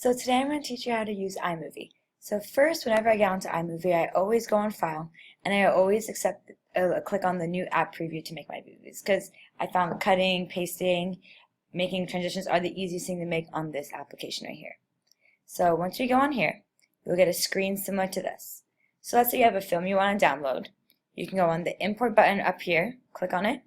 So today I'm going to teach you how to use iMovie. So first, whenever I get onto iMovie, I always go on File, and I always click on the New App Preview to make my movies, because I found cutting, pasting, making transitions are the easiest thing to make on this application right here. So once you go on here, you'll get a screen similar to this. So let's say you have a film you want to download. You can go on the Import button up here, click on it,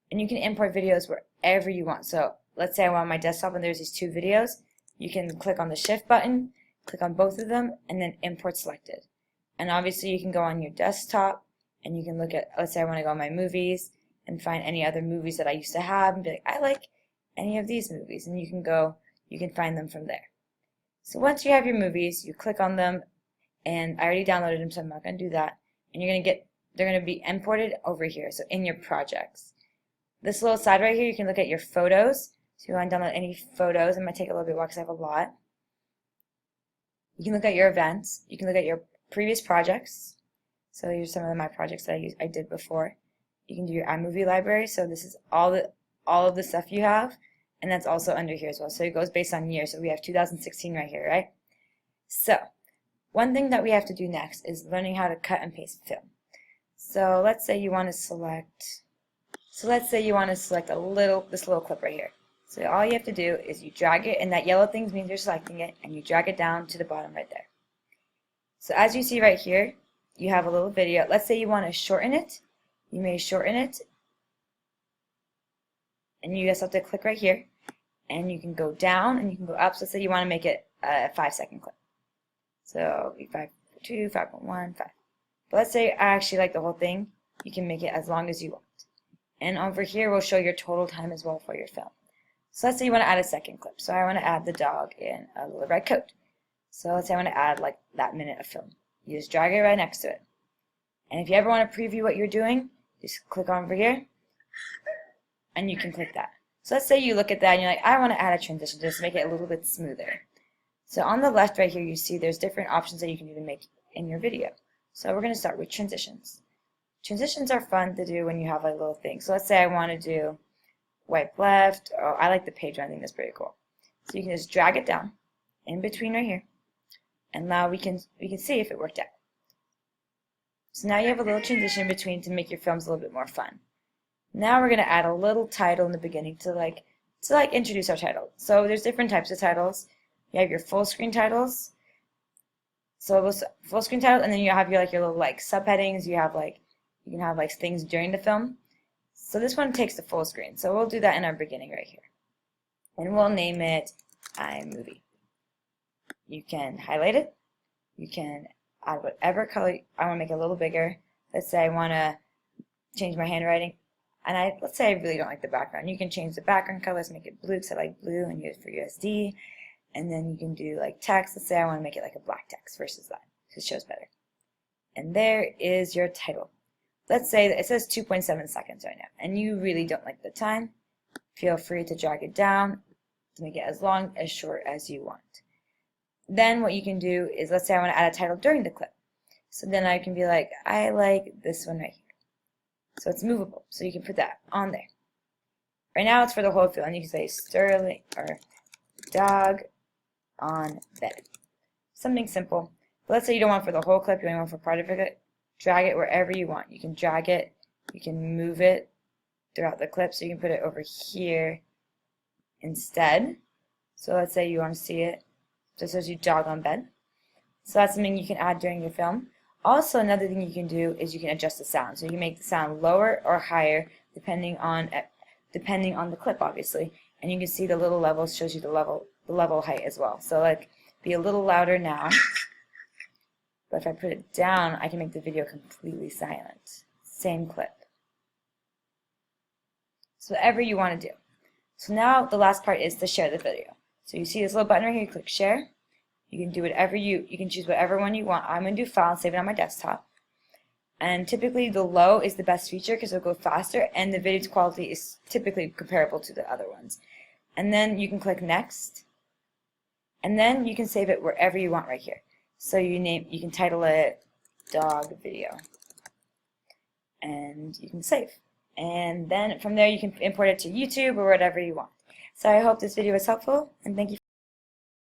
and you can import videos wherever you want. So let's say I want my desktop and there's these two videos. You can click on the Shift button, click on both of them, and then Import Selected. And obviously you can go on your desktop and you can look at, let's say I want to go on my movies and find any other movies that I used to have and be like, I like any of these movies, and you can find them from there. So once you have your movies, you click on them, and I already downloaded them, so I'm not going to do that. And they're going to be imported over here, so in your projects. This little side right here, you can look at your photos. So if you want to download any photos, it might take a little bit while because I have a lot. You can look at your events. You can look at your previous projects. So here's some of my projects that I did before. You can do your iMovie library. So this is all of the stuff you have, and that's also under here as well. So it goes based on year. So we have 2016 right here, right? So one thing that we have to do next is learning how to cut and paste film. So let's say you want to select. this little clip right here. So all you have to do is you drag it, and that yellow thing means you're selecting it, and you drag it down to the bottom right there. So as you see right here, you have a little video. Let's say you want to shorten it. You may shorten it, and you just have to click right here, and you can go down and you can go up. So let's say you want to make it a 5-second clip. So 5.2, 5.1, 5. But let's say I actually like the whole thing. You can make it as long as you want. And over here will show your total time as well for your film. So let's say you want to add a second clip. So I want to add the dog in a little red coat. So let's say I want to add like that minute of film. You just drag it right next to it. And if you ever want to preview what you're doing, just click over here, and you can click that. So let's say you look at that and you're like, I want to add a transition just to make it a little bit smoother. So on the left right here, you see there's different options that you can do to make in your video. So we're going to start with transitions. Transitions are fun to do when you have a little thing. So let's say I want to do wipe left. Oh, I like the page one. I think that's pretty cool. So you can just drag it down in between right here, and now we can see if it worked out. So now you have a little transition in between to make your films a little bit more fun. Now we're going to add a little title in the beginning to introduce our title. So there's different types of titles. You have your full screen titles. So full screen title, and then you have your little subheadings. You can have things during the film. So this one takes the full screen. So we'll do that in our beginning right here. And we'll name it iMovie. You can highlight it. You can add whatever color. I want to make it a little bigger. Let's say I want to change my handwriting. And let's say I really don't like the background. You can change the background color. Let's make it blue because I like blue and use it for USD. And then you can do text. Let's say I want to make it a black text versus that because it shows better. And there is your title. Let's say that it says 2.7 seconds right now, and you really don't like the time. Feel free to drag it down to make it as long as short as you want. Then what you can do is, let's say I want to add a title during the clip. So then I can be like, I like this one right here. So it's movable, so you can put that on there. Right now it's for the whole film, and you can say Sterling or dog on bed. Something simple. But let's say you don't want it for the whole clip, you only want it for part of it. Drag it wherever you want. You can drag it, you can move it throughout the clip, so you can put it over here instead. So let's say you want to see it just as you dog on bed. So that's something you can add during your film. Also, another thing you can do is you can adjust the sound. So you can make the sound lower or higher depending on the clip, obviously. And you can see the little level shows you the level height as well. So be a little louder now. But if I put it down, I can make the video completely silent. Same clip. So whatever you want to do. So now the last part is to share the video. So you see this little button right here, you click share. You can do whatever you can choose whatever one you want. I'm going to do file and save it on my desktop. And typically the low is the best feature because it'll go faster, and the video quality is typically comparable to the other ones. And then you can click next. And then you can save it wherever you want right here. So you can title it dog video, and you can save. And then from there you can import it to YouTube or whatever you want. So I hope this video was helpful, and thank you.